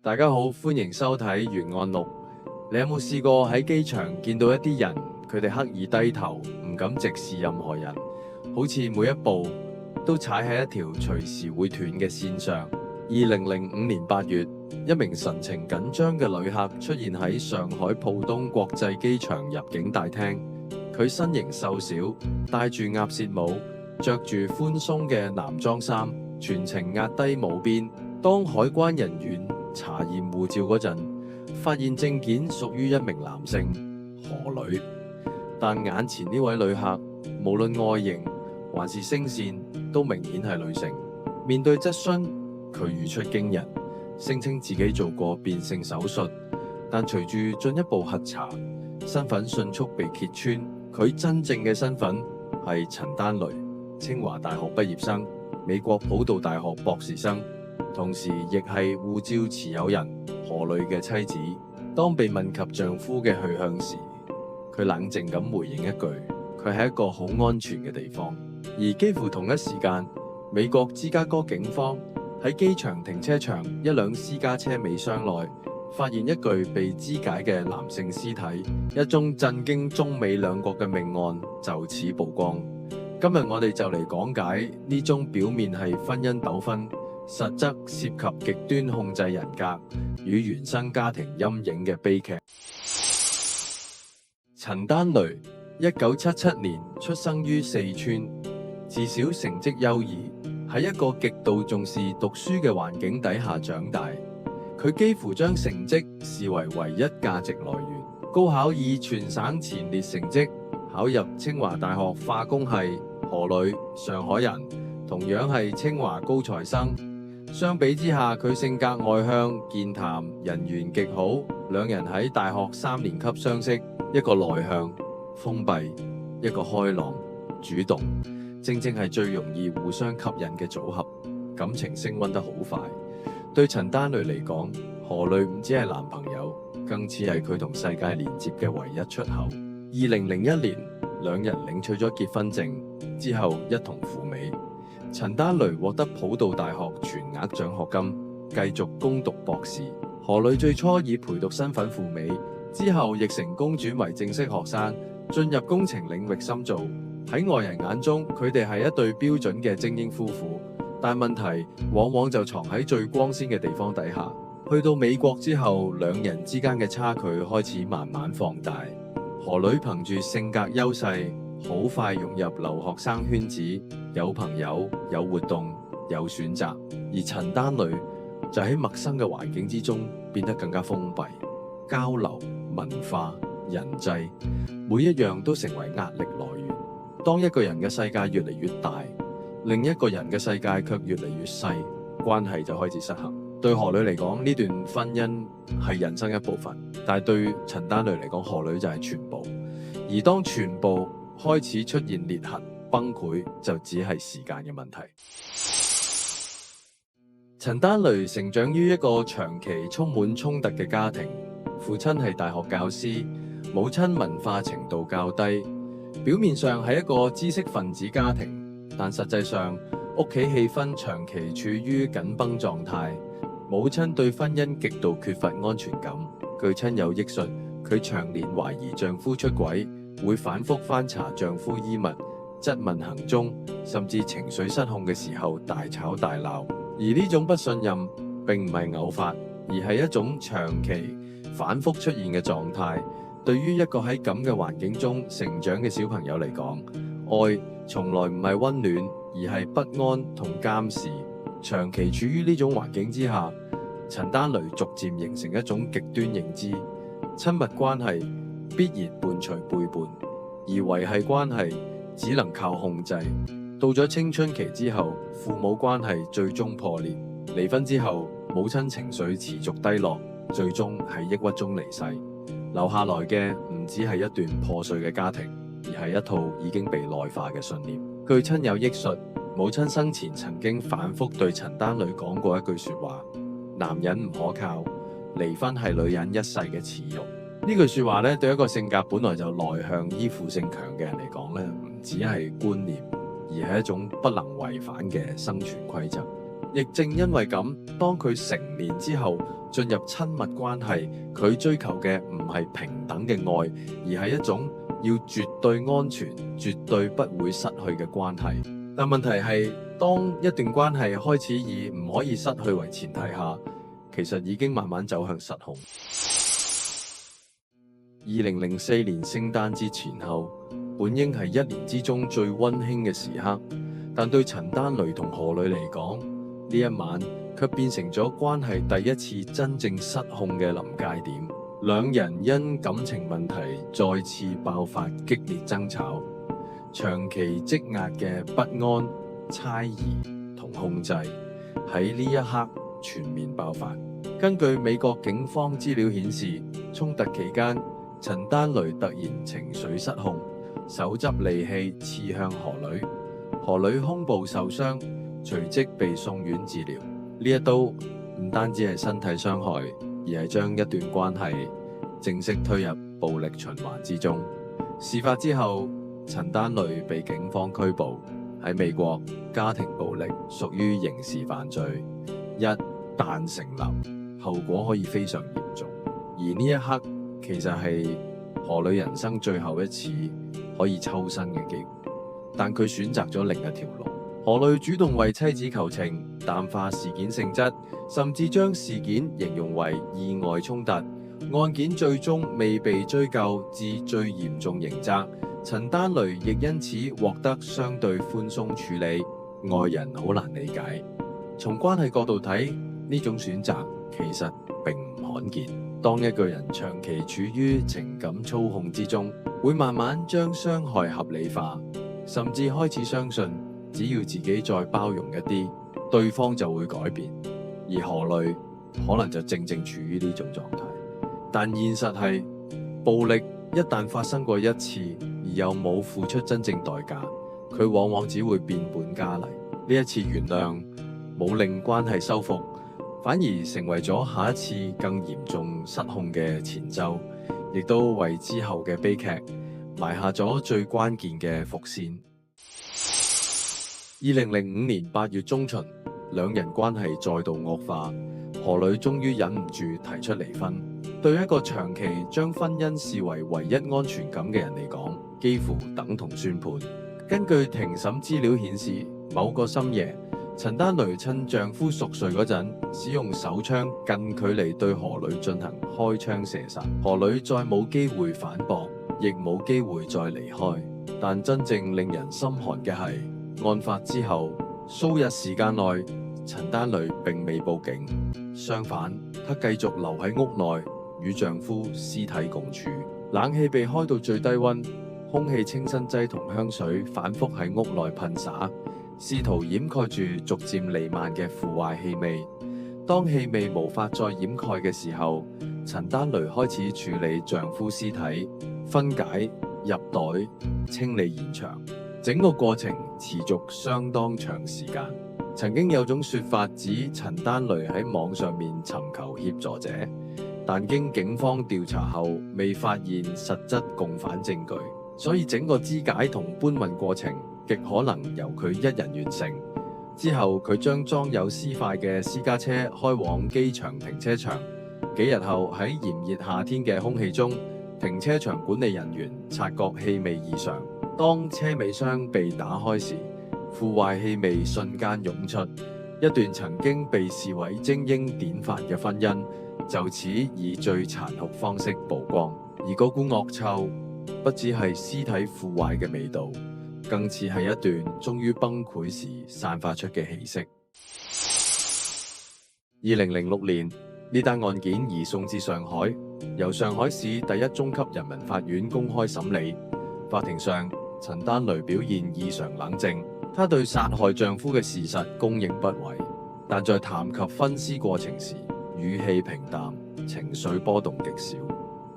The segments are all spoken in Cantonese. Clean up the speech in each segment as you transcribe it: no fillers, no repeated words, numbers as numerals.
大家好，歡迎收睇《懸案錄》。你有冇試過喺機場見到一啲人，佢哋刻意低頭，唔敢直視任何人，好似每一步都踩喺一條隨時會斷嘅線上。2005年8月，一名神情緊張嘅旅客出現喺上海浦東國際機場入境大廳。佢身形瘦小，戴住鴨舌帽，着住寬鬆嘅男裝衫，全程壓低帽邊。當海關人員查驗護照嗰陣，發現證件屬於一名男性何女，但眼前呢位旅客無論外形還是聲線都明顯係女性。面對質詢，佢語出驚人，聲稱自己做過變性手術，但隨住進一步核查，身份迅速被揭穿。佢真正嘅身份係陳丹雷，清華大學畢業生，美國普渡大學博士生，同時亦係護照持有人何女嘅妻子。當被問及丈夫嘅去向時，佢冷靜咁回應一句：佢係一個好安全嘅地方。而幾乎同一時間，美國芝加哥警方喺機場停車場一輛私家車尾箱內發現一具被肢解嘅男性屍體，一宗震驚中美兩國嘅命案就此曝光。今日我哋就嚟講解呢宗表面係婚姻糾紛，實則涉及極端控制人格與原生家庭陰影嘅悲劇。陳丹雷1977年出生於四川，自小成績優異，喺一個極度重視讀書嘅環境底下長大。佢幾乎將成績視為唯一價值來源。高考以全省前列成績考入清華大學化工系，何女上海人，同樣係清華高材生。相比之下，佢性格外向、健談，人緣極好。兩人喺大學3年級相識，一個內向、封閉，一個開朗、主動，正正係最容易互相吸引嘅組合，感情升溫得好快。對陳丹雷嚟講，何女唔止係男朋友，更似係佢同世界連接嘅唯一出口。2001年，兩人領取咗結婚證之後，一同赴美。陳丹雷獲得普渡大學全額獎學金，繼續攻讀博士。何女最初以陪讀身份赴美，之後亦成功轉為正式學生，進入工程領域深造。喺外人眼中，佢哋係一對標準嘅精英夫婦。但問題往往就藏喺最光鮮嘅地方底下。去到美國之後，兩人之間嘅差距開始慢慢放大。何女憑住性格優勢，好快融入留學生圈子，有朋友、有活動、有選擇；而陳丹雷就喺陌生嘅環境之中變得更加封閉，交流、文化、人際，每一樣都成為壓力來源。當一個人嘅世界越嚟越大，另一個人嘅世界卻越嚟越細，關係就開始失衡。對何女嚟講，呢段婚姻係人生一部分，但係對陳丹雷嚟講，何女就係全部。而當全部開始出現裂痕，崩潰就只係時間嘅問題。陳丹雷成長於一個長期充滿衝突嘅家庭，父親係大學教師，母親文化程度較低，表面上係一個知識分子家庭，但實際上，屋企氣氛長期處於緊繃狀態。母親對婚姻極度缺乏安全感。據親友憶述，佢長年懷疑丈夫出軌，會反覆翻查丈夫衣物，質問行蹤，甚至情緒失控嘅時候大吵大鬧。而呢種不信任並唔係偶發，而係一種長期反覆出現嘅狀態。對於一個喺咁嘅環境中成長嘅小朋友嚟講，愛從來唔係溫暖，而係不安同監視。長期處於呢種環境之下，陳丹雷逐漸形成一種極端認知：親密關係必然伴隨背叛，而維繫關係只能靠控制。到咗青春期之後，父母關係最終破裂。離婚之後，母親情緒持續低落，最終喺抑鬱中離世。留下來嘅唔只係一段破碎嘅家庭，而係一套已經被內化嘅信念。據親友憶述，母親生前曾經反覆對陳丹雷講過一句說話：男人唔可靠，離婚係女人一世嘅恥辱。呢句說話咧，對一個性格本來就內向、依附性強嘅人嚟講咧，唔只係觀念，而係一種不能違反嘅生存規則。亦正因為咁，當佢成年之後進入親密關係，佢追求嘅唔係平等嘅愛，而係一種要絕對安全、絕對不會失去嘅關係。但問題係，當一段關係開始以唔可以失去為前提下，其實已經慢慢走向失控。2004年聖誕節前後，本應係一年之中最溫馨嘅時刻，但對陳丹雷同何磊嚟講，呢一晚卻變成咗關係第一次真正失控嘅臨界點。兩人因感情問題再次爆發激烈爭吵，長期積壓嘅不安、猜疑同控制喺呢一刻全面爆發。根據美國警方資料顯示，衝突期間，陳丹雷突然情緒失控，手執利器刺向何磊，何磊胸部受傷，隨即被送院治療。呢一刀唔單止係身體傷害，而係將一段關係正式推入暴力循環之中。事發之後，陳丹雷被警方拘捕。喺美國，家庭暴力屬於刑事犯罪，一旦成立，後果可以非常嚴重。而呢一刻其實係何磊人生最後一次可以抽身嘅機會，但佢選擇咗另一條路。何磊主動為妻子求情，淡化事件性質，甚至將事件形容為意外衝突。案件最終未被追究至最嚴重刑責，陳丹雷亦因此獲得相對寬鬆處理，外人好難理解。從關係角度睇，呢種選擇其實並唔罕見。當一個人長期處於情感操控之中，會慢慢將傷害合理化，甚至開始相信只要自己再包容一啲，對方就會改變。而何磊可能就正正處於呢種狀態。但現實係，暴力一旦發生過一次，而又冇付出真正代價，佢往往只會變本加厲。呢一次原諒冇令關係修復，反而成為咗下一次更嚴重失控嘅前奏，亦都為之後嘅悲劇埋下咗最關鍵嘅伏線。2005年8月中旬，兩人關係再度惡化，何磊終於忍唔住提出離婚。對一個長期將婚姻視為唯一安全感嘅人嚟講，幾乎等同宣判。根據庭審資料顯示，某個深夜，陳丹雷趁丈夫熟睡嗰陣，使用手槍近距離對何磊進行開槍射殺。何磊再冇機會反駁，亦冇機會再離開。但真正令人心寒嘅係，案發之後數日時間內，陳丹雷並未報警，相反，她繼續留喺屋內與丈夫屍體共處。冷氣被開到最低溫，空氣清新劑同香水反覆喺屋內噴灑，試圖掩蓋住逐漸彌漫嘅腐壞氣味。當氣味無法再掩蓋嘅時候，陳丹雷開始處理丈夫屍體，分解、入袋、清理現場。整個過程持續相當長時間。曾經有種說法指陳丹雷喺網上面尋求協助者，但經警方調查後未發現實質共犯證據，所以整個肢解同搬運過程極可能由佢一人完成。之後佢將裝有屍塊嘅私家車開往機場停車場。幾日後喺炎熱夏天嘅空氣中，停車場管理人員察覺氣味異常。當車尾箱被打開時，腐壞氣味瞬間湧出，一段曾經被視為精英典範嘅婚姻就此以最殘酷方式曝光。而嗰股惡臭不只係屍體腐壞嘅味道，更似係一段終於崩潰時散發出嘅氣息。2006年，呢單案件移送至上海，由上海市第一中級人民法院公開審理。法庭上，陳丹雷表現異常冷靜，她對殺害丈夫嘅事實供認不諱，但在談及分屍過程時，語氣平淡，情緒波動極少。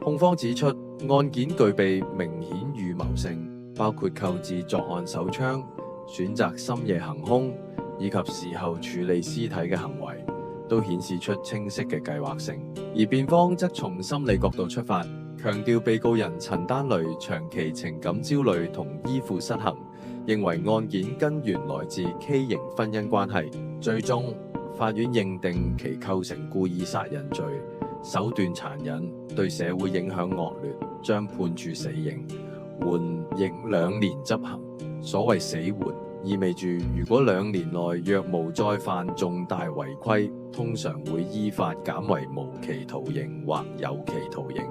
控方指出，案件具備明顯預謀性，包括購置作案手槍、選擇深夜行兇以及事後處理屍體嘅行為，都顯示出清晰嘅計劃性。而辯方則從心理角度出發，強調被告人陳丹雷長期情感焦慮同依附失衡，認為案件根源來自畸形婚姻關係。最終，法院認定其構成故意殺人罪，手段殘忍，對社會影響惡劣，將判處死刑，緩刑2年執行。所謂死緩，意味住如果2年內若無再犯重大違規，通常會依法減為無期徒刑或有期徒刑。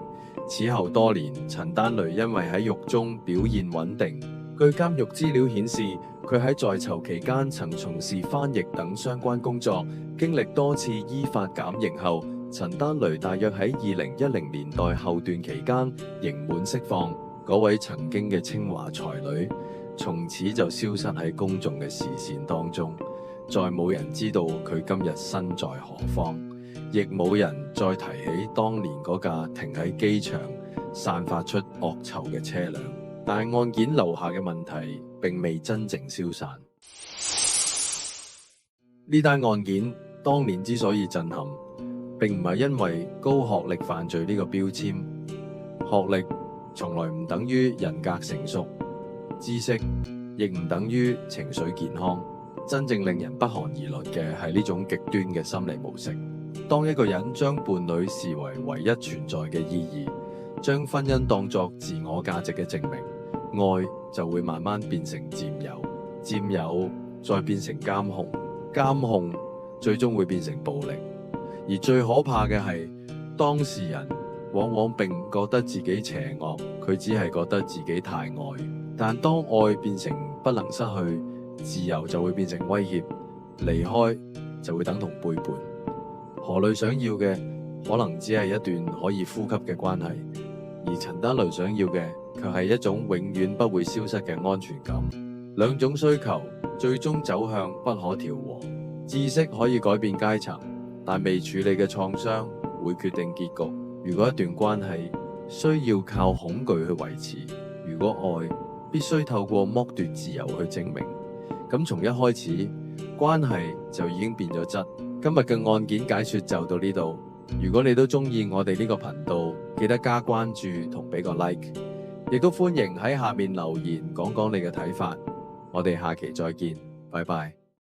此後多年，陳丹雷因為喺獄中表現穩定，據監獄資料顯示，佢喺在囚期間曾從事翻譯等相關工作，經歷多次依法減刑後，陳丹雷大約喺2010年代後段期間刑滿釋放。嗰位曾經嘅清華才女，從此就消失喺公眾嘅視線當中，再冇人知道佢今日身在何方，亦冇人再提起當年嗰架停喺機場散發出惡臭嘅車輛。但案件留下嘅問題並未真正消散。呢單案件當年之所以震撼，並唔係因為高學歷犯罪呢個標籤，學歷從來唔等於人格成熟，知識亦唔等於情緒健康。真正令人不寒而慄嘅係呢種極端嘅心理模式。當一個人將伴侶視為唯一存在嘅意義，將婚姻當作自我價值嘅證明，愛就會慢慢變成佔有，佔有再變成監控，監控最終會變成暴力。而最可怕嘅係，當事人往往並唔覺得自己邪惡，佢只係覺得自己太愛。但當愛變成不能失去，自由就會變成威脅，離開就會等同背叛。何淚想要嘅可能只係一段可以呼吸嘅關係，而陳丹雷想要嘅卻係一種永遠不會消失嘅安全感。兩種需求最終走向不可調和。知識可以改變階層，但未處理嘅創傷會決定結局。如果一段關係需要靠恐懼去維持，如果愛必須透過剝奪自由去證明，咁從一開始關係就已經變咗質。今日嘅案件解說就到呢度。如果你都中意我哋呢個頻道，記得加關注同俾個 like， 亦都歡迎喺下面留言講講你嘅睇法。我哋下期再見，拜拜。